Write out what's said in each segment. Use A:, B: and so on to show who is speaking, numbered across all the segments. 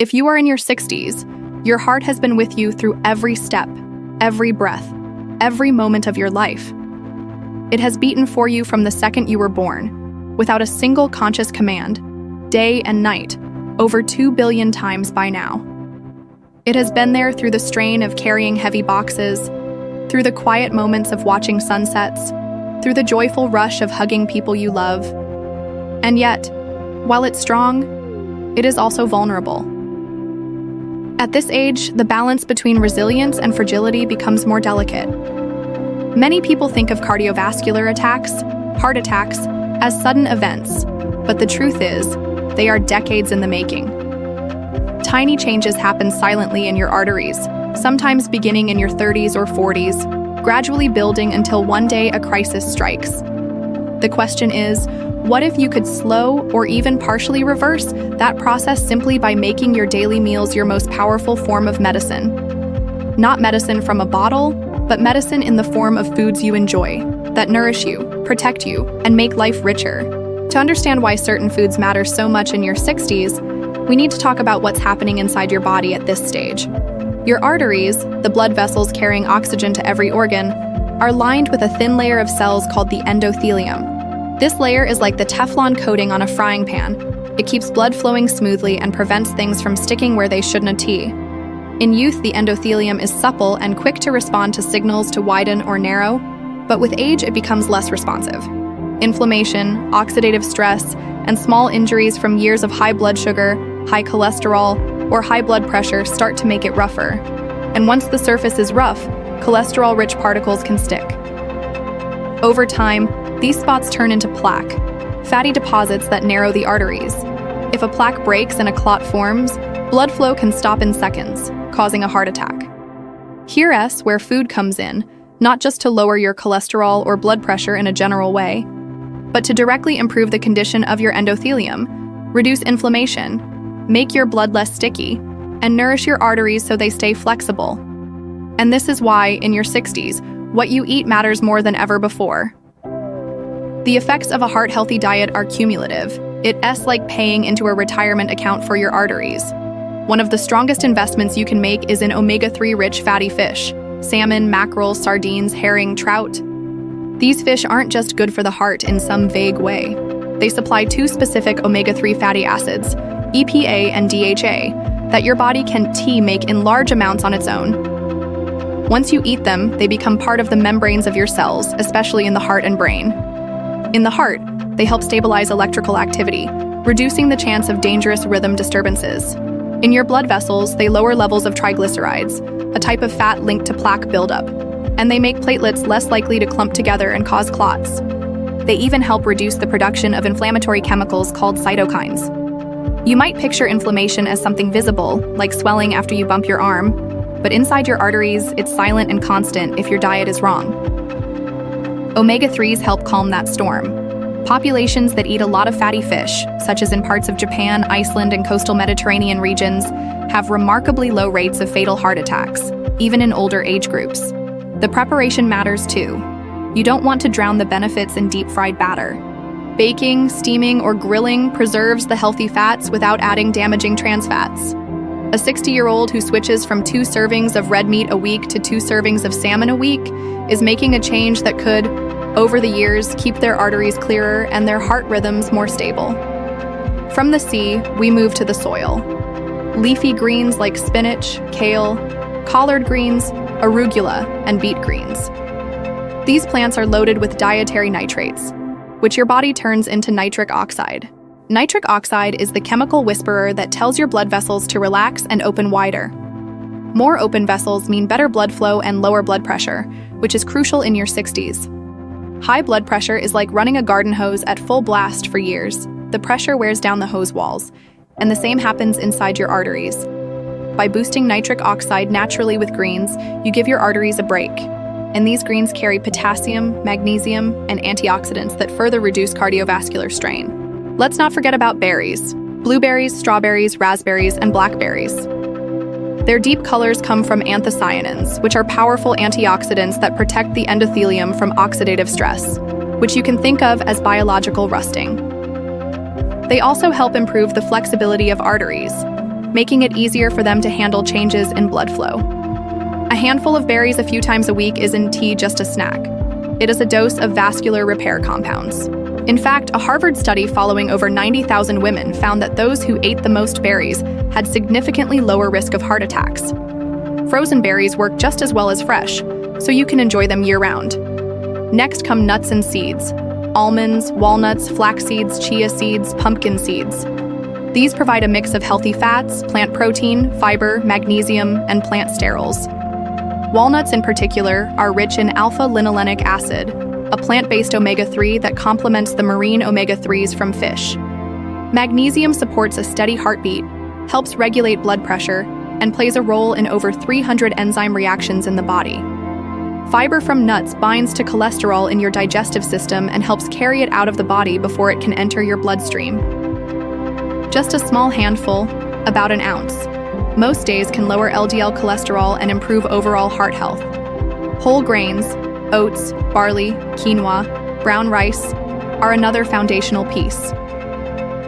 A: If you are in your 60s, your heart has been with you through every step, every breath, every moment of your life. It has beaten for you from the second you were born, without a single conscious command, day and night, over 2 billion times by now. It has been there through the strain of carrying heavy boxes, through the quiet moments of watching sunsets, through the joyful rush of hugging people you love. And yet, while it's strong, it is also vulnerable. At this age, the balance between resilience and fragility becomes more delicate. Many people think of cardiovascular attacks, heart attacks, as sudden events, but the truth is, they are decades in the making. Tiny changes happen silently in your arteries, sometimes beginning in your 30s or 40s, gradually building until one day a crisis strikes. The question is, what if you could slow or even partially reverse that process simply by making your daily meals your most powerful form of medicine? Not medicine from a bottle, but medicine in the form of foods you enjoy, that nourish you, protect you, and make life richer. To understand why certain foods matter so much in your 60s, we need to talk about what's happening inside your body at this stage. Your arteries, the blood vessels carrying oxygen to every organ, are lined with a thin layer of cells called the endothelium. This layer is like the Teflon coating on a frying pan. It keeps blood flowing smoothly and prevents things from sticking where they shouldn't. In youth, the endothelium is supple and quick to respond to signals to widen or narrow, but with age, it becomes less responsive. Inflammation, oxidative stress, and small injuries from years of high blood sugar, high cholesterol, or high blood pressure start to make it rougher. And once the surface is rough, cholesterol-rich particles can stick. Over time, these spots turn into plaque, fatty deposits that narrow the arteries. If a plaque breaks and a clot forms, blood flow can stop in seconds, causing a heart attack. Here's where food comes in, not just to lower your cholesterol or blood pressure in a general way, but to directly improve the condition of your endothelium, reduce inflammation, make your blood less sticky, and nourish your arteries so they stay flexible. And this is why, in your 60s, what you eat matters more than ever before. The effects of a heart-healthy diet are cumulative. It's like paying into a retirement account for your arteries. One of the strongest investments you can make is in omega-3 rich fatty fish, salmon, mackerel, sardines, herring, trout. These fish aren't just good for the heart in some vague way. They supply two specific omega-3 fatty acids, EPA and DHA, that your body can make in large amounts on its own. Once you eat them, they become part of the membranes of your cells, especially in the heart and brain. In the heart, they help stabilize electrical activity, reducing the chance of dangerous rhythm disturbances. In your blood vessels, they lower levels of triglycerides, a type of fat linked to plaque buildup, and they make platelets less likely to clump together and cause clots. They even help reduce the production of inflammatory chemicals called cytokines. You might picture inflammation as something visible, like swelling after you bump your arm, but inside your arteries, it's silent and constant if your diet is wrong. Omega-3s help calm that storm. Populations that eat a lot of fatty fish, such as in parts of Japan, Iceland, and coastal Mediterranean regions, have remarkably low rates of fatal heart attacks, even in older age groups. The preparation matters too. You don't want to drown the benefits in deep-fried batter. Baking, steaming, or grilling preserves the healthy fats without adding damaging trans fats. A 60-year-old who switches from 2 servings of red meat a week to 2 servings of salmon a week is making a change that could, over the years, keep their arteries clearer and their heart rhythms more stable. From the sea, we move to the soil. Leafy greens like spinach, kale, collard greens, arugula, and beet greens. These plants are loaded with dietary nitrates, which your body turns into nitric oxide. Nitric oxide is the chemical whisperer that tells your blood vessels to relax and open wider. More open vessels mean better blood flow and lower blood pressure, which is crucial in your 60s. High blood pressure is like running a garden hose at full blast for years. The pressure wears down the hose walls, and the same happens inside your arteries. By boosting nitric oxide naturally with greens, you give your arteries a break. And these greens carry potassium, magnesium, and antioxidants that further reduce cardiovascular strain. Let's not forget about berries: blueberries, strawberries, raspberries, and blackberries. Their deep colors come from anthocyanins, which are powerful antioxidants that protect the endothelium from oxidative stress, which you can think of as biological rusting. They also help improve the flexibility of arteries. making it easier for them to handle changes in blood flow. A handful of berries a few times a week isn't just a snack. It is a dose of vascular repair compounds. In fact, a Harvard study following over 90,000 women found that those who ate the most berries had significantly lower risk of heart attacks. Frozen berries work just as well as fresh, so you can enjoy them year-round. Next come nuts and seeds: almonds, walnuts, flax seeds, chia seeds, pumpkin seeds. These provide a mix of healthy fats, plant protein, fiber, magnesium, and plant sterols. Walnuts in particular are rich in alpha-linolenic acid, a plant-based omega-3 that complements the marine omega-3s from fish. Magnesium supports a steady heartbeat, helps regulate blood pressure, and plays a role in over 300 enzyme reactions in the body. Fiber from nuts binds to cholesterol in your digestive system and helps carry it out of the body before it can enter your bloodstream. Just a small handful, about an ounce, most days can lower LDL cholesterol and improve overall heart health. Whole grains, oats, barley, quinoa, brown rice, are another foundational piece.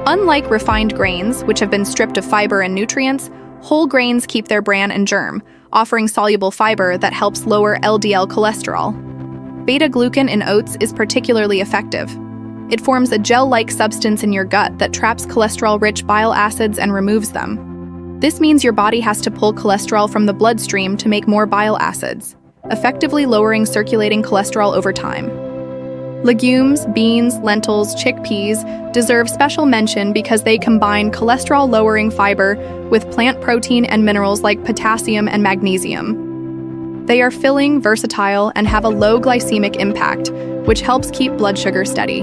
A: Unlike refined grains, which have been stripped of fiber and nutrients, whole grains keep their bran and germ, offering soluble fiber that helps lower LDL cholesterol. Beta-glucan in oats is particularly effective. It forms a gel-like substance in your gut that traps cholesterol-rich bile acids and removes them. This means your body has to pull cholesterol from the bloodstream to make more bile acids, effectively lowering circulating cholesterol over time. Legumes, beans, lentils, chickpeas deserve special mention because they combine cholesterol-lowering fiber with plant protein and minerals like potassium and magnesium. They are filling, versatile, and have a low glycemic impact, which helps keep blood sugar steady.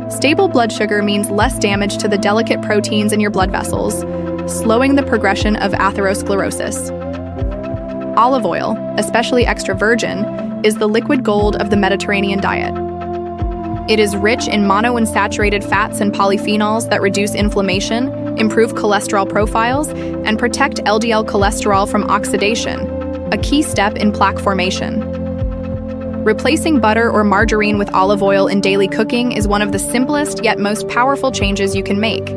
A: Stable blood sugar means less damage to the delicate proteins in your blood vessels, slowing the progression of atherosclerosis. Olive oil, especially extra virgin, is the liquid gold of the Mediterranean diet. It is rich in monounsaturated fats and polyphenols that reduce inflammation, improve cholesterol profiles, and protect LDL cholesterol from oxidation, a key step in plaque formation. Replacing butter or margarine with olive oil in daily cooking is one of the simplest yet most powerful changes you can make.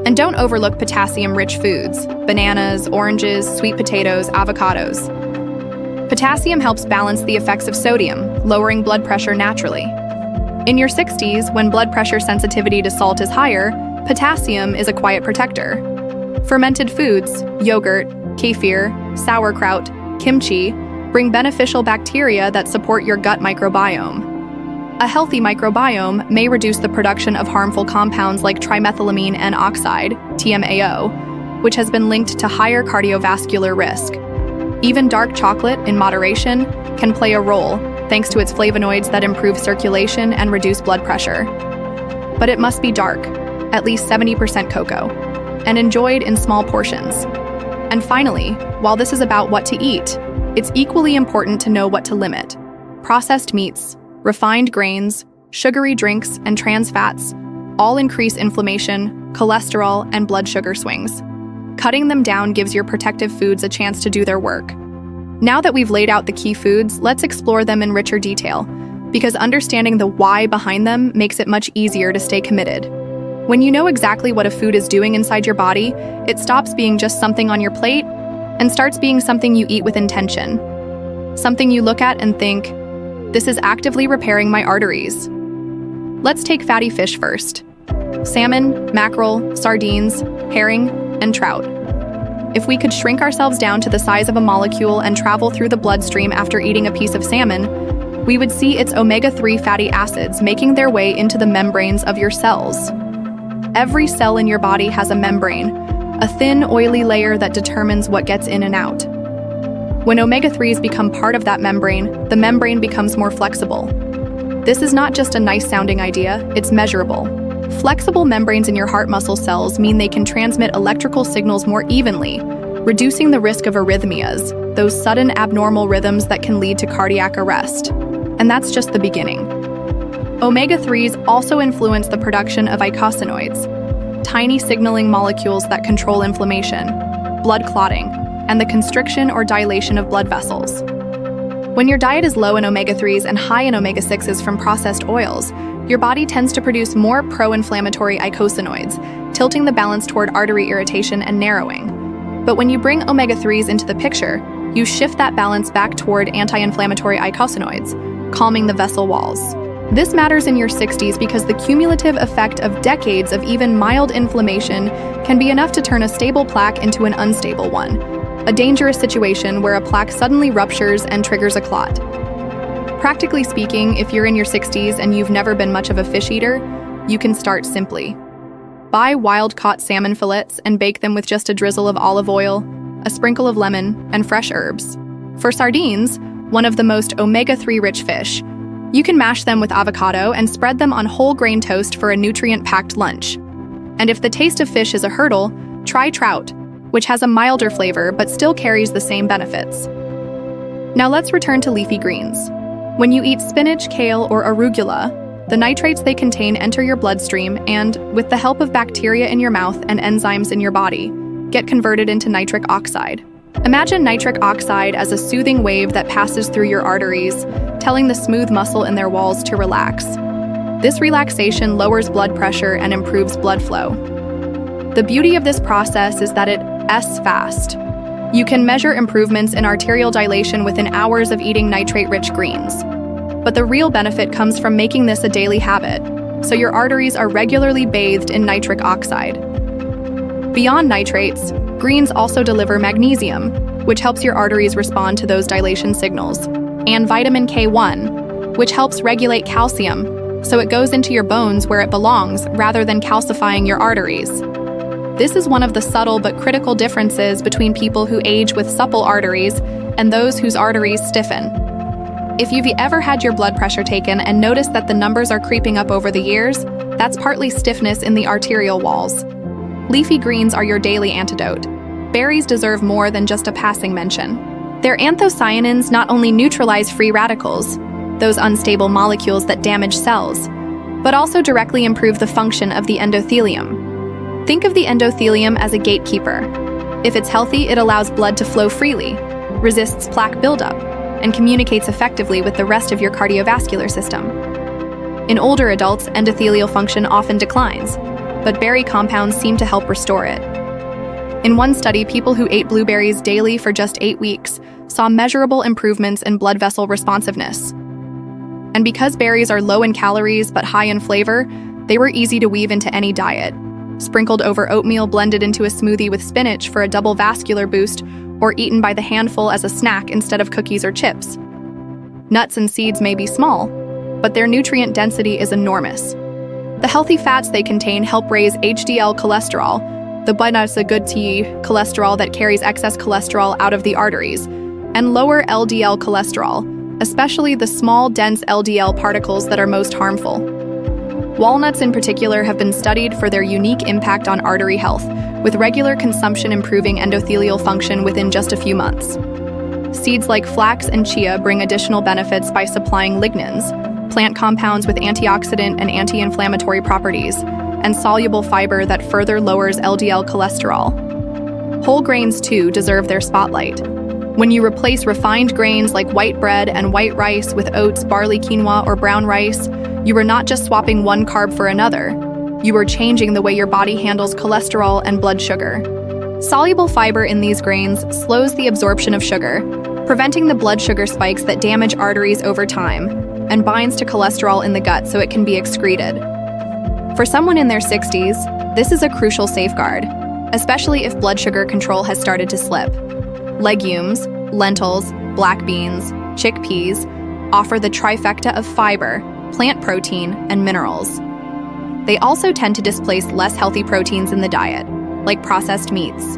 A: And don't overlook potassium-rich foods: bananas, oranges, sweet potatoes, avocados. Potassium helps balance the effects of sodium, lowering blood pressure naturally. In your 60s, when blood pressure sensitivity to salt is higher, potassium is a quiet protector. Fermented foods, yogurt, kefir, sauerkraut, kimchi, bring beneficial bacteria that support your gut microbiome. A healthy microbiome may reduce the production of harmful compounds like trimethylamine N oxide, TMAO, which has been linked to higher cardiovascular risk. Even dark chocolate, in moderation, can play a role, thanks to its flavonoids that improve circulation and reduce blood pressure. But it must be dark, at least 70% cocoa, and enjoyed in small portions. And finally, while this is about what to eat, it's equally important to know what to limit. Processed meats, refined grains, sugary drinks, and trans fats all increase inflammation, cholesterol, and blood sugar swings. Cutting them down gives your protective foods a chance to do their work. Now that we've laid out the key foods, let's explore them in richer detail, because understanding the why behind them makes it much easier to stay committed. When you know exactly what a food is doing inside your body, it stops being just something on your plate and starts being something you eat with intention. Something you look at and think, this is actively repairing my arteries. Let's take fatty fish first. Salmon, mackerel, sardines, herring, and trout. If we could shrink ourselves down to the size of a molecule and travel through the bloodstream after eating a piece of salmon, we would see its omega-3 fatty acids making their way into the membranes of your cells. Every cell in your body has a membrane, a thin, oily layer that determines what gets in and out. When omega-3s become part of that membrane, the membrane becomes more flexible. This is not just a nice-sounding idea, it's measurable. Flexible membranes in your heart muscle cells mean they can transmit electrical signals more evenly, reducing the risk of arrhythmias, those sudden abnormal rhythms that can lead to cardiac arrest. And that's just the beginning. Omega-3s also influence the production of eicosanoids, tiny signaling molecules that control inflammation, blood clotting, and the constriction or dilation of blood vessels. When your diet is low in omega-3s and high in omega-6s from processed oils, your body tends to produce more pro-inflammatory eicosanoids, tilting the balance toward artery irritation and narrowing. But when you bring omega-3s into the picture, you shift that balance back toward anti-inflammatory eicosanoids, calming the vessel walls. This matters in your 60s because the cumulative effect of decades of even mild inflammation can be enough to turn a stable plaque into an unstable one, a dangerous situation where a plaque suddenly ruptures and triggers a clot. Practically speaking, if you're in your 60s and you've never been much of a fish eater, you can start simply. Buy wild-caught salmon fillets and bake them with just a drizzle of olive oil, a sprinkle of lemon, and fresh herbs. For sardines, one of the most omega-3 rich fish, you can mash them with avocado and spread them on whole grain toast for a nutrient-packed lunch. And if the taste of fish is a hurdle, try trout, which has a milder flavor but still carries the same benefits. Now let's return to leafy greens. When you eat spinach, kale, or arugula, the nitrates they contain enter your bloodstream and, with the help of bacteria in your mouth and enzymes in your body, get converted into nitric oxide. Imagine nitric oxide as a soothing wave that passes through your arteries, telling the smooth muscle in their walls to relax. This relaxation lowers blood pressure and improves blood flow. The beauty of this process is that it's fast. You can measure improvements in arterial dilation within hours of eating nitrate-rich greens. But the real benefit comes from making this a daily habit, so your arteries are regularly bathed in nitric oxide. Beyond nitrates, greens also deliver magnesium, which helps your arteries respond to those dilation signals, and vitamin K1, which helps regulate calcium, so it goes into your bones where it belongs rather than calcifying your arteries. This is one of the subtle but critical differences between people who age with supple arteries and those whose arteries stiffen. If you've ever had your blood pressure taken and noticed that the numbers are creeping up over the years, that's partly stiffness in the arterial walls. Leafy greens are your daily antidote. Berries deserve more than just a passing mention. Their anthocyanins not only neutralize free radicals, those unstable molecules that damage cells, but also directly improve the function of the endothelium. Think of the endothelium as a gatekeeper. If it's healthy, it allows blood to flow freely, resists plaque buildup, and communicates effectively with the rest of your cardiovascular system. In older adults, endothelial function often declines, but berry compounds seem to help restore it. In one study, people who ate blueberries daily for just 8 weeks saw measurable improvements in blood vessel responsiveness. And because berries are low in calories but high in flavor, they were easy to weave into any diet. Sprinkled over oatmeal blended into a smoothie with spinach for a double vascular boost, or eaten by the handful as a snack instead of cookies or chips. Nuts and seeds may be small, but their nutrient density is enormous. The healthy fats they contain help raise HDL cholesterol, the good cholesterol that carries excess cholesterol out of the arteries, and lower LDL cholesterol, especially the small, dense LDL particles that are most harmful. Walnuts in particular have been studied for their unique impact on artery health, with regular consumption improving endothelial function within just a few months. Seeds like flax and chia bring additional benefits by supplying lignans, plant compounds with antioxidant and anti-inflammatory properties, and soluble fiber that further lowers LDL cholesterol. Whole grains, too, deserve their spotlight. When you replace refined grains like white bread and white rice with oats, barley, quinoa, or brown rice, you are not just swapping one carb for another. You are changing the way your body handles cholesterol and blood sugar. Soluble fiber in these grains slows the absorption of sugar, preventing the blood sugar spikes that damage arteries over time, and binds to cholesterol in the gut so it can be excreted. For someone in their 60s, this is a crucial safeguard, especially if blood sugar control has started to slip. Legumes, lentils, black beans, chickpeas offer the trifecta of fiber, plant protein, and minerals. They also tend to displace less healthy proteins in the diet, like processed meats.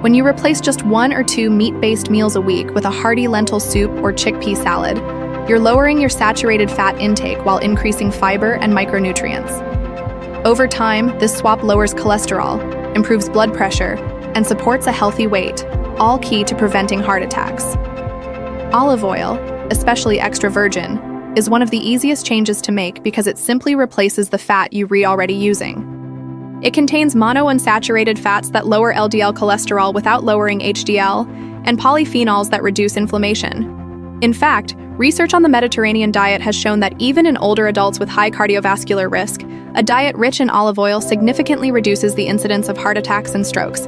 A: When you replace just 1 or 2 meat-based meals a week with a hearty lentil soup or chickpea salad, you're lowering your saturated fat intake while increasing fiber and micronutrients. Over time, this swap lowers cholesterol, improves blood pressure, and supports a healthy weight, all key to preventing heart attacks. Olive oil, especially extra virgin, is one of the easiest changes to make because it simply replaces the fat you were already using. It contains monounsaturated fats that lower LDL cholesterol without lowering HDL, and polyphenols that reduce inflammation. In fact, research on the Mediterranean diet has shown that even in older adults with high cardiovascular risk, a diet rich in olive oil significantly reduces the incidence of heart attacks and strokes.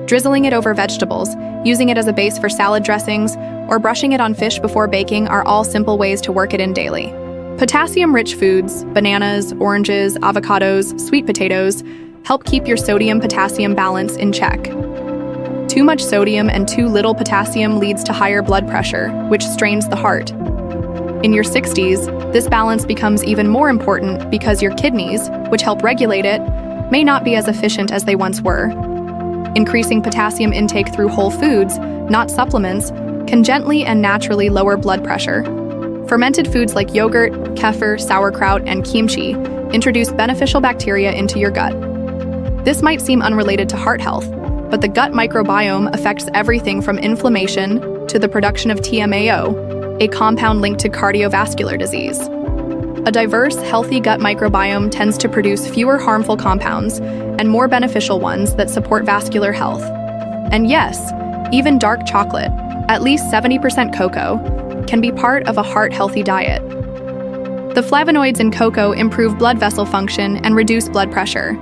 A: Drizzling it over vegetables, using it as a base for salad dressings, or brushing it on fish before baking are all simple ways to work it in daily. Potassium-rich foods, bananas, oranges, avocados, sweet potatoes, help keep your sodium-potassium balance in check. Too much sodium and too little potassium leads to higher blood pressure, which strains the heart. In your 60s, this balance becomes even more important because your kidneys, which help regulate it, may not be as efficient as they once were. Increasing potassium intake through whole foods, not supplements, can gently and naturally lower blood pressure. Fermented foods like yogurt, kefir, sauerkraut, and kimchi introduce beneficial bacteria into your gut. This might seem unrelated to heart health, but the gut microbiome affects everything from inflammation to the production of TMAO, a compound linked to cardiovascular disease. A diverse, healthy gut microbiome tends to produce fewer harmful compounds and more beneficial ones that support vascular health. And yes, even dark chocolate, at least 70% cocoa, can be part of a heart-healthy diet. The flavonoids in cocoa improve blood vessel function and reduce blood pressure.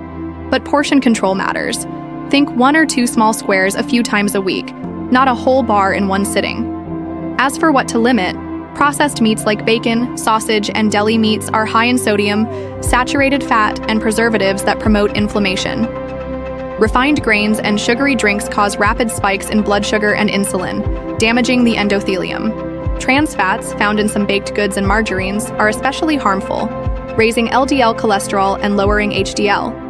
A: But portion control matters. Think 1 or 2 small squares a few times a week, not a whole bar in one sitting. As for what to limit, processed meats like bacon, sausage, and deli meats are high in sodium, saturated fat, and preservatives that promote inflammation. Refined grains and sugary drinks cause rapid spikes in blood sugar and insulin, damaging the endothelium. Trans fats, found in some baked goods and margarines, are especially harmful, raising LDL cholesterol and lowering HDL.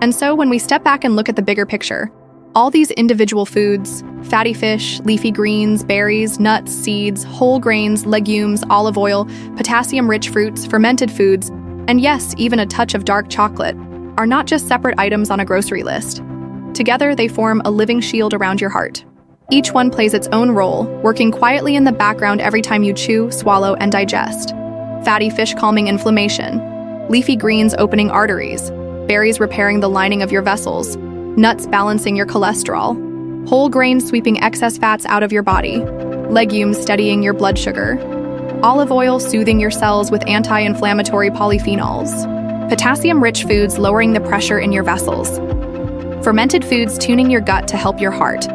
A: And so when we step back and look at the bigger picture, all these individual foods, fatty fish, leafy greens, berries, nuts, seeds, whole grains, legumes, olive oil, potassium-rich fruits, fermented foods, and yes, even a touch of dark chocolate, are not just separate items on a grocery list. Together, they form a living shield around your heart. Each one plays its own role, working quietly in the background every time you chew, swallow, and digest. Fatty fish calming inflammation, leafy greens opening arteries, berries repairing the lining of your vessels, nuts balancing your cholesterol, whole grains sweeping excess fats out of your body, legumes steadying your blood sugar, olive oil soothing your cells with anti-inflammatory polyphenols, potassium-rich foods lowering the pressure in your vessels, fermented foods tuning your gut to help your heart,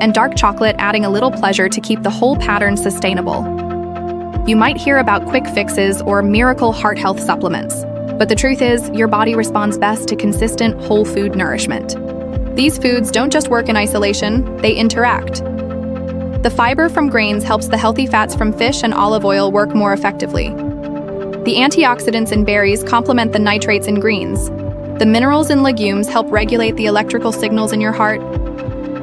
A: and dark chocolate adding a little pleasure to keep the whole pattern sustainable. You might hear about quick fixes or miracle heart health supplements, but the truth is, your body responds best to consistent whole food nourishment. These foods don't just work in isolation, they interact. The fiber from grains helps the healthy fats from fish and olive oil work more effectively. The antioxidants in berries complement the nitrates in greens. The minerals in legumes help regulate the electrical signals in your heart.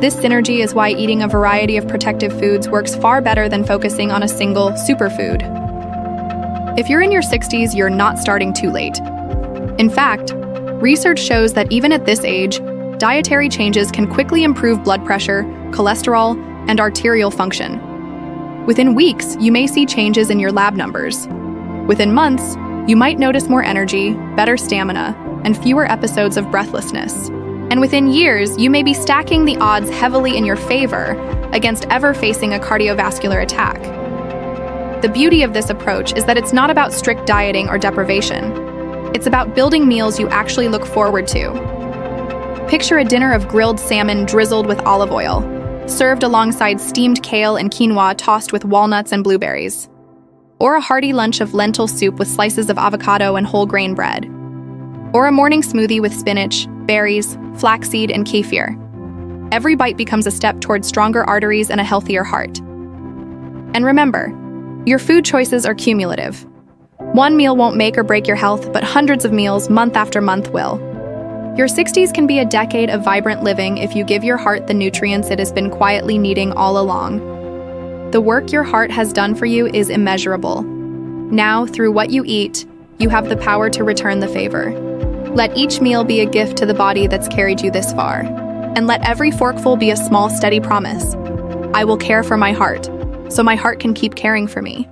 A: This synergy is why eating a variety of protective foods works far better than focusing on a single superfood. If you're in your 60s, you're not starting too late. In fact, research shows that even at this age, dietary changes can quickly improve blood pressure, cholesterol, and arterial function. Within weeks, you may see changes in your lab numbers. Within months, you might notice more energy, better stamina, and fewer episodes of breathlessness. And within years, you may be stacking the odds heavily in your favor against ever facing a cardiovascular attack. The beauty of this approach is that it's not about strict dieting or deprivation. It's about building meals you actually look forward to. Picture a dinner of grilled salmon drizzled with olive oil, served alongside steamed kale and quinoa tossed with walnuts and blueberries. Or a hearty lunch of lentil soup with slices of avocado and whole grain bread. Or a morning smoothie with spinach, berries, flaxseed, and kefir. Every bite becomes a step towards stronger arteries and a healthier heart. And remember, your food choices are cumulative. One meal won't make or break your health, but hundreds of meals, month after month, will. Your 60s can be a decade of vibrant living if you give your heart the nutrients it has been quietly needing all along. The work your heart has done for you is immeasurable. Now, through what you eat, you have the power to return the favor. Let each meal be a gift to the body that's carried you this far. And let every forkful be a small, steady promise. I will care for my heart, so my heart can keep caring for me.